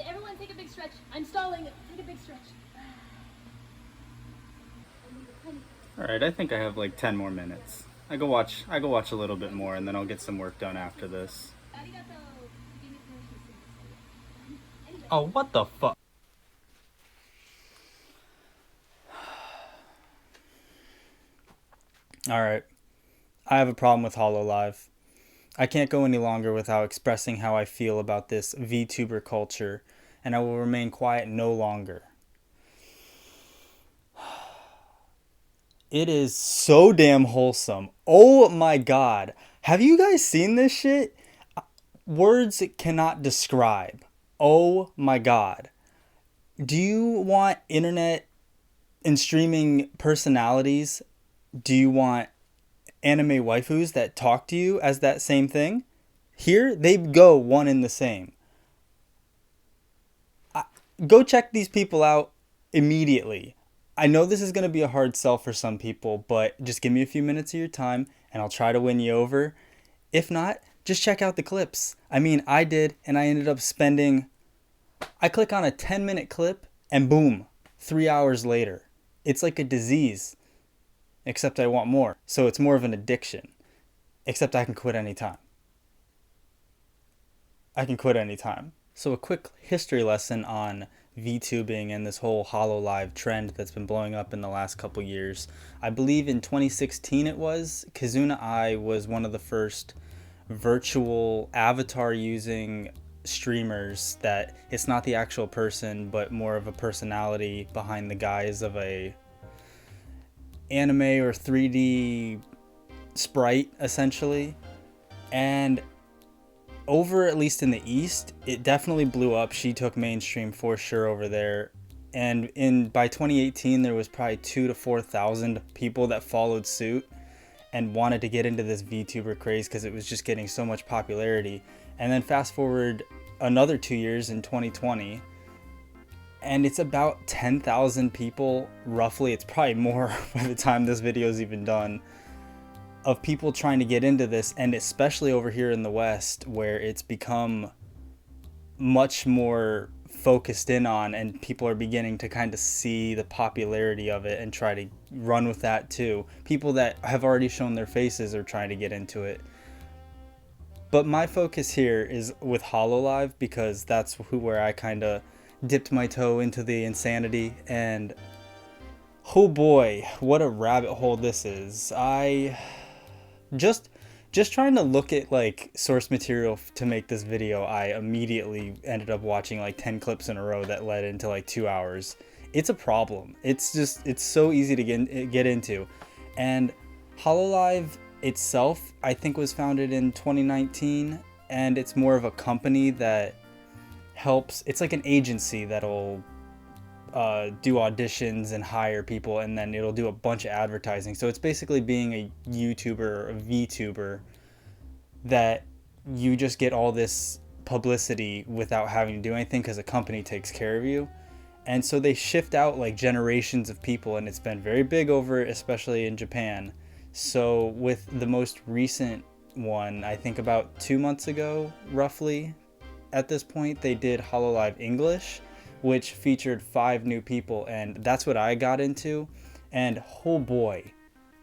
Everyone take a big stretch. I'm stalling. Take a big stretch. Alright, I think I have like 10 more minutes. I go watch a little bit more and then I'll get some work done after this. Oh, what the fuck? Alright, I have a problem with Hololive. I can't go any longer without expressing how I feel about this VTuber culture, and I will remain quiet no longer. It is so damn wholesome. Oh my god. Have you guys seen this shit? Words cannot describe. Oh my god. Do you want internet and streaming personalities? Do you want anime waifus that talk to you as that same thing? Here, they go one and the same. Go check these people out immediately. I know this is going to be a hard sell for some people, but just give me a few minutes of your time and I'll try to win you over. If not, just check out the clips. I mean, I did, and I ended up spending... I click on a 10-minute clip and boom, 3 hours later. It's like a disease, except I want more. So it's more of an addiction, except I can quit anytime. I can quit anytime. So a quick history lesson on VTubing and this whole Hololive trend that's been blowing up in the last couple years. I believe in 2016 it was, Kizuna Ai was one of the first virtual avatar using streamers that it's not the actual person but more of a personality behind the guise of a anime or 3D sprite essentially. And over, at least in the East, it definitely blew up. She took mainstream for sure over there. And by 2018, there was probably 2,000 to 4,000 people that followed suit and wanted to get into this VTuber craze because it was just getting so much popularity. And then fast forward another 2 years in 2020, and it's about 10,000 people, roughly. It's probably more by the time this video is even done, of people trying to get into this, and especially over here in the West where it's become much more focused in on, and people are beginning to kind of see the popularity of it and try to run with that too. People that have already shown their faces are trying to get into it. But my focus here is with Hololive because that's where I kind of dipped my toe into the insanity, and oh boy, what a rabbit hole this is. I just trying to look at like source material to make this video, I immediately ended up watching like 10 clips in a row that led into like 2 hours. It's a problem. It's so easy to get into. And Hololive itself, I think, was founded in 2019, and it's more of a company that helps. It's like an agency that'll do auditions and hire people, and then it'll do a bunch of advertising. So it's basically being a YouTuber or a VTuber that you just get all this publicity without having to do anything because a company takes care of you. And so they shift out like generations of people, and it's been very big over, especially in Japan. So with the most recent one, I think about 2 months ago, roughly, at this point, they did Hololive English, which featured 5 new people, and that's what I got into. And oh boy,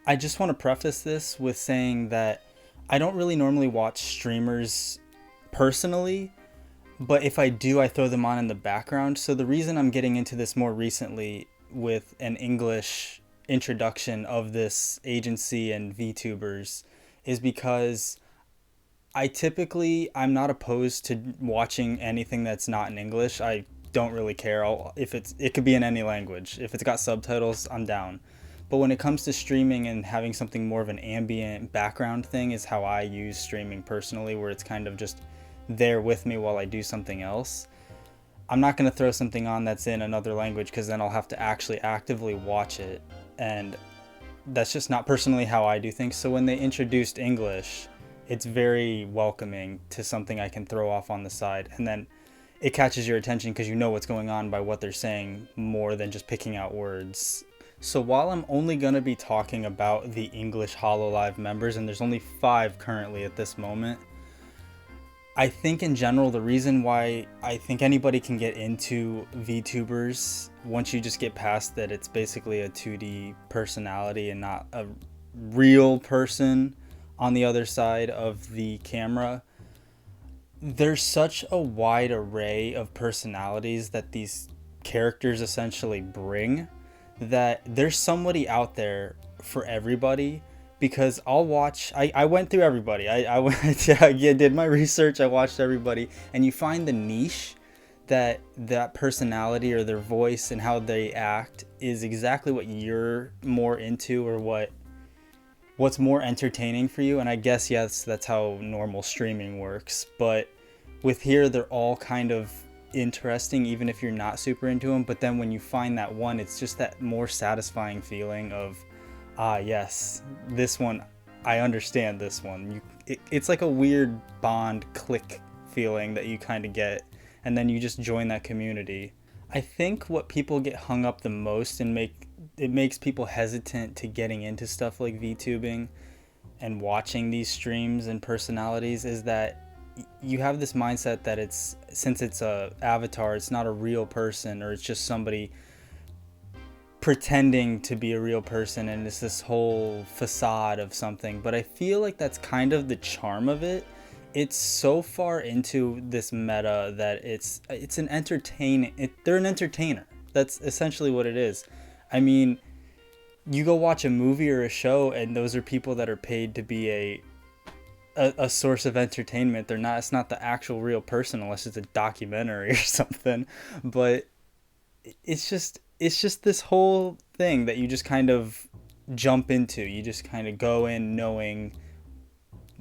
I just want to preface this with saying that I don't really normally watch streamers personally, but if I do, I throw them on in the background. So the reason I'm getting into this more recently with an English introduction of this agency and VTubers is because I'm not opposed to watching anything that's not in English. I don't really care. It could be in any language. If it's got subtitles, I'm down. But when it comes to streaming and having something more of an ambient background thing is how I use streaming personally, where it's kind of just there with me while I do something else. I'm not going to throw something on that's in another language because then I'll have to actually actively watch it. And that's just not personally how I do things. So when they introduced English, it's very welcoming to something I can throw off on the side. And then it catches your attention because you know what's going on by what they're saying more than just picking out words. So while I'm only going to be talking about the English Hololive members, and there's only 5 currently at this moment, I think in general, the reason why I think anybody can get into VTubers, once you just get past that it's basically a 2D personality and not a real person on the other side of the camera, there's such a wide array of personalities that these characters essentially bring, that there's somebody out there for everybody. Because I went through everybody. I went, I did my research. I watched everybody, and you find the niche that personality or their voice and how they act is exactly what you're more into, or what's more entertaining for you. And I guess, yes, that's how normal streaming works. But with here, they're all kind of interesting, even if you're not super into them. But then when you find that one, it's just that more satisfying feeling of, yes, this one, I understand this one. It's like a weird bond click feeling that you kind of get, and then you just join that community. I think what people get hung up the most and it makes people hesitant to getting into stuff like VTubing and watching these streams and personalities is that you have this mindset that since it's a avatar, it's not a real person, or it's just somebody pretending to be a real person, and it's this whole facade of something. But I feel like that's kind of the charm of it. It's so far into this meta that it's an they're an entertainer. That's essentially what it is. I mean, you go watch a movie or a show, and those are people that are paid to be a source of entertainment. It's not the actual real person, unless it's a documentary or something. But it's just this whole thing that you just kind of jump into. You just kind of go in knowing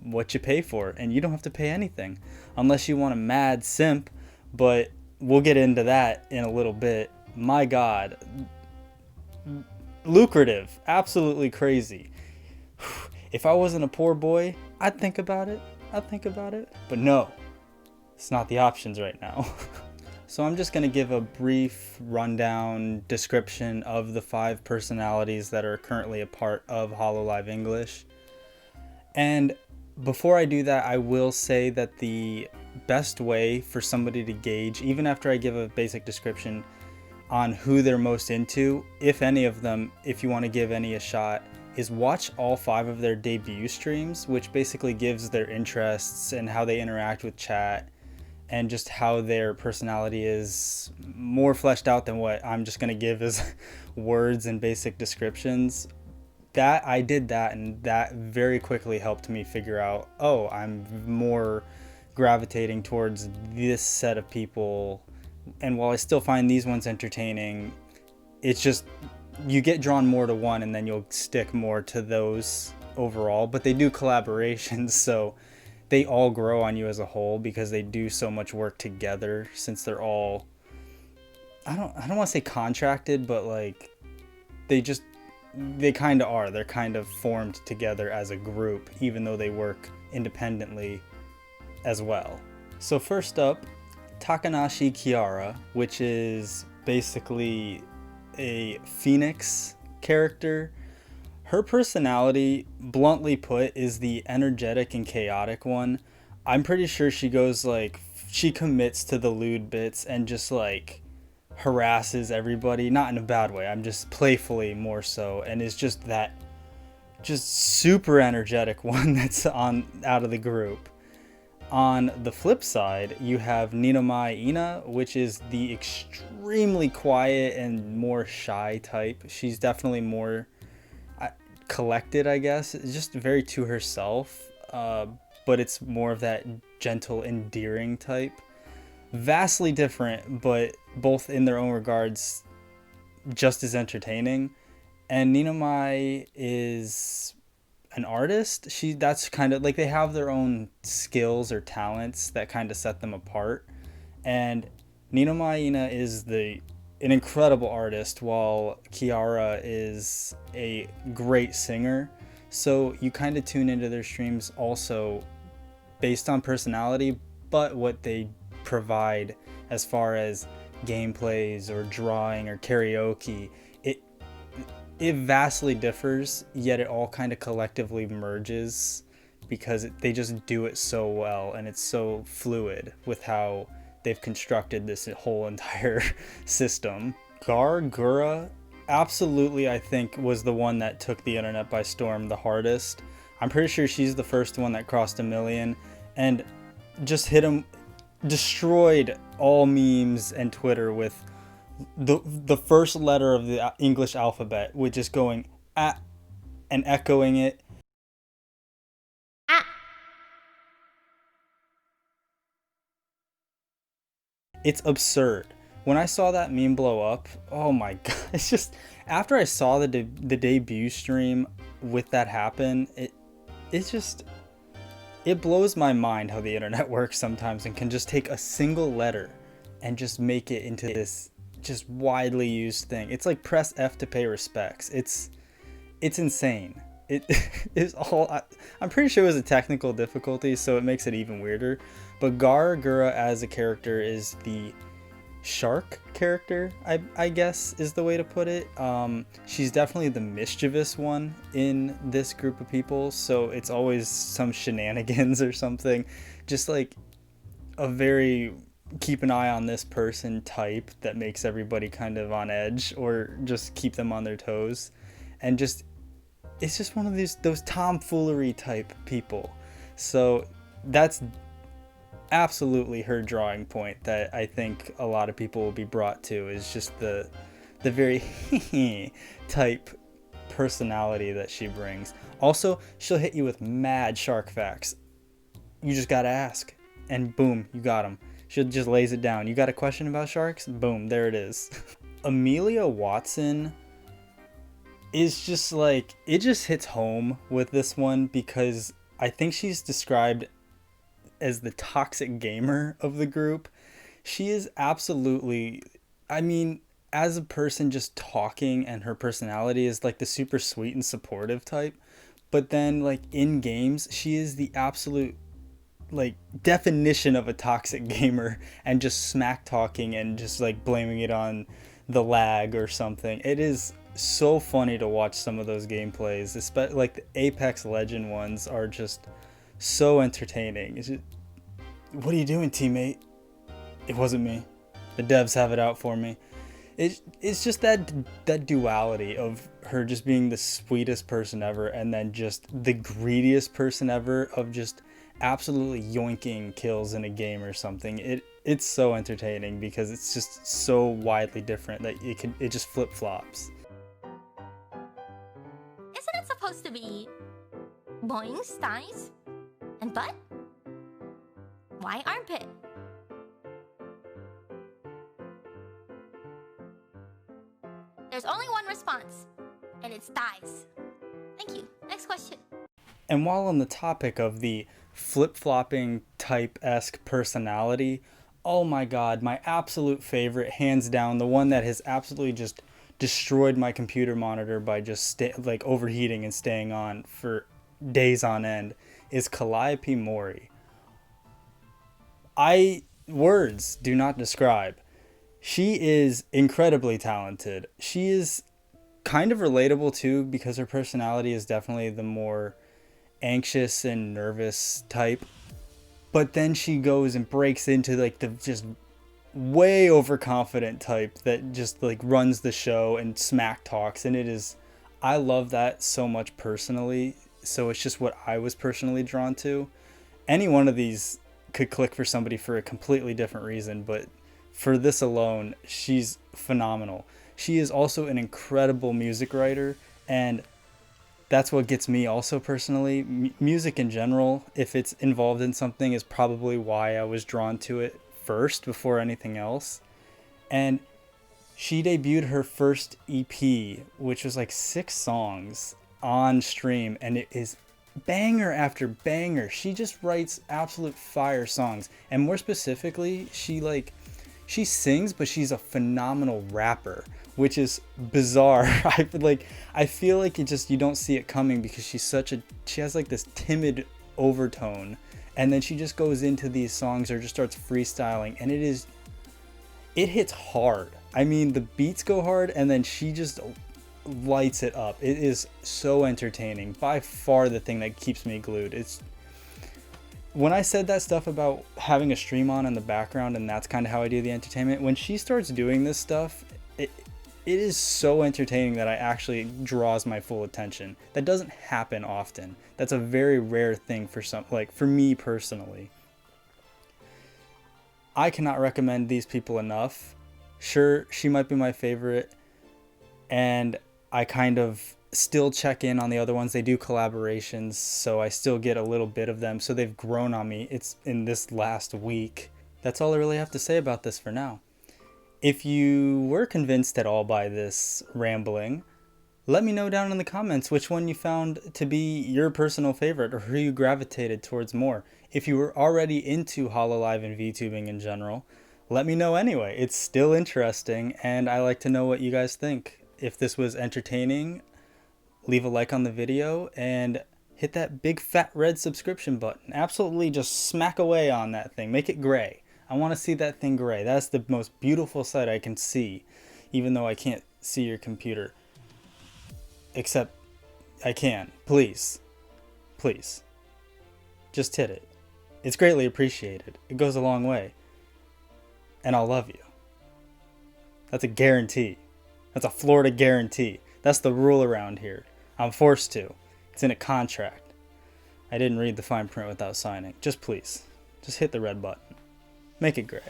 what you pay for, and you don't have to pay anything unless you want a mad simp, but we'll get into that in a little bit. My God, lucrative, absolutely crazy. If I wasn't a poor boy, I'd think about it, but no, it's not the options right now. So I'm just going to give a brief rundown description of the 5 personalities that are currently a part of Hololive English. And before I do that, I will say that the best way for somebody to gauge, even after I give a basic description on who they're most into, if any of them, if you want to give any a shot, is watch all 5 of their debut streams, which basically gives their interests and how they interact with chat, and just how their personality is more fleshed out than what I'm just going to give as words and basic descriptions. That I did that, and that very quickly helped me figure out, oh, I'm more gravitating towards this set of people. And while I still find these ones entertaining, it's just you get drawn more to one, and then you'll stick more to those overall. But they do collaborations, so they all grow on you as a whole because they do so much work together, since they're all, I don't want to say contracted, but like they kind of are. They're kind of formed together as a group, even though they work independently as well. So first up, Takanashi Kiara, which is basically a Phoenix character. Her personality, bluntly put, is the energetic and chaotic one. I'm pretty sure she goes like, she commits to the lewd bits and just like harasses everybody, not in a bad way, I'm just playfully more so, and is just that super energetic one that's out of the group. On the flip side, you have Ninomai Ina, which is the extremely quiet and more shy type. She's definitely more collected, I guess. It's just very to herself, but it's more of that gentle, endearing type. Vastly different, but both in their own regards just as entertaining. And Ninomai is an artist. That's kind of like, they have their own skills or talents that kind of set them apart. And Ninomai Ina is an incredible artist, while Kiara is a great singer. So you kind of tune into their streams also based on personality, but what they provide as far as gameplays or drawing or karaoke, it vastly differs, yet it all kind of collectively merges because they just do it so well, and it's so fluid with how they've constructed this whole entire system. Gura absolutely, I think, was the one that took the internet by storm the hardest. I'm pretty sure she's the first one that crossed 1 million and just destroyed all memes and Twitter with the first letter of the English alphabet, with just going at and echoing it. It's absurd. When I saw that meme blow up, oh my god, it's just, after I saw the debut stream with that happen, it blows my mind how the internet works sometimes and can just take a single letter and just make it into this just widely used thing. It's like press F to pay respects. It's insane. It is all, I'm pretty sure it was a technical difficulty, so it makes it even weirder. But Gura as a character is the shark character, I guess is the way to put it. She's definitely the mischievous one in this group of people, so it's always some shenanigans or something, just like a very keep an eye on this person type that makes everybody kind of on edge or just keep them on their toes. And just, it's just one of those tomfoolery type people. So that's absolutely her drawing point that I think a lot of people will be brought to, is just the very type personality that she brings. Also, she'll hit you with mad shark facts. You just gotta ask, and boom, you got them. She just lays it down. You got a question about sharks? Boom, there it is. Amelia Watson is just like, it just hits home with this one because I think she's described as the toxic gamer of the group. She is absolutely, I mean, as a person just talking, and her personality is like the super sweet and supportive type, but then like in games she is the absolute like definition of a toxic gamer, and just smack talking and just like blaming it on the lag or something. It is so funny to watch some of those gameplays, especially like the Apex Legend ones are just so entertaining. It's just, what are you doing, teammate? It wasn't me. The devs have it out for me. It's just that duality of her just being the sweetest person ever, and then just the greediest person ever of just absolutely yoinking kills in a game or something. It's so entertaining because it's just so widely different that it just flip-flops. Isn't it supposed to be boings, thighs, and butt? Why armpit? There's only one response, and it's thighs. Thank you. Next question. And while on the topic of the flip-flopping type-esque personality, oh my god, my absolute favorite, hands down, the one that has absolutely just destroyed my computer monitor by just like overheating and staying on for days on end, is Calliope Mori. Words do not describe. She is incredibly talented. She is kind of relatable too, because her personality is definitely the more anxious and nervous type. But then she goes and breaks into like the just way overconfident type that just like runs the show and smack talks, and I love that so much personally. So it's just what I was personally drawn to. Any one of these could click for somebody for a completely different reason, but for this alone, she's phenomenal. She is also an incredible music writer, and that's what gets me also personally. Music in general, if it's involved in something, is probably why I was drawn to it first before anything else. And she debuted her first EP, which was like 6 songs on stream, and it is banger after banger. She just writes absolute fire songs, and more specifically, she sings, but she's a phenomenal rapper, which is bizarre. I feel like you don't see it coming, because she has like this timid overtone, and then she just goes into these songs or just starts freestyling, and it hits hard. I mean, the beats go hard, and then she just lights it up. It is so entertaining. By far the thing that keeps me glued. when I said that stuff about having a stream on in the background and that's kind of how I do the entertainment, when she starts doing this stuff, it is so entertaining that I actually draws my full attention. That doesn't happen often. That's a very rare thing for for me personally. I cannot recommend these people enough. Sure, she might be my favorite, and I kind of still check in on the other ones. They do collaborations, so I still get a little bit of them. So they've grown on me. It's in this last week. That's all I really have to say about this for now. If you were convinced at all by this rambling, let me know down in the comments which one you found to be your personal favorite or who you gravitated towards more. If you were already into Hololive and VTubing in general, let me know anyway. It's still interesting, and I like to know what you guys think. If this was entertaining, leave a like on the video and hit that big fat red subscription button. Absolutely just smack away on that thing. Make it gray. I want to see that thing gray. That's the most beautiful sight I can see, even though I can't see your computer. Except I can. Please. Please. Just hit it. It's greatly appreciated. It goes a long way. And I'll love you. That's a guarantee. That's a Florida guarantee. That's the rule around here. I'm forced to. It's in a contract. I didn't read the fine print without signing. Just please. Just hit the red button. Make it gray.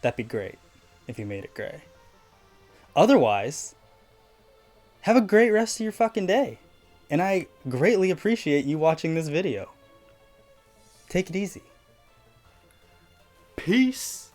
That'd be great if you made it gray. Otherwise, have a great rest of your fucking day. And I greatly appreciate you watching this video. Take it easy. Peace.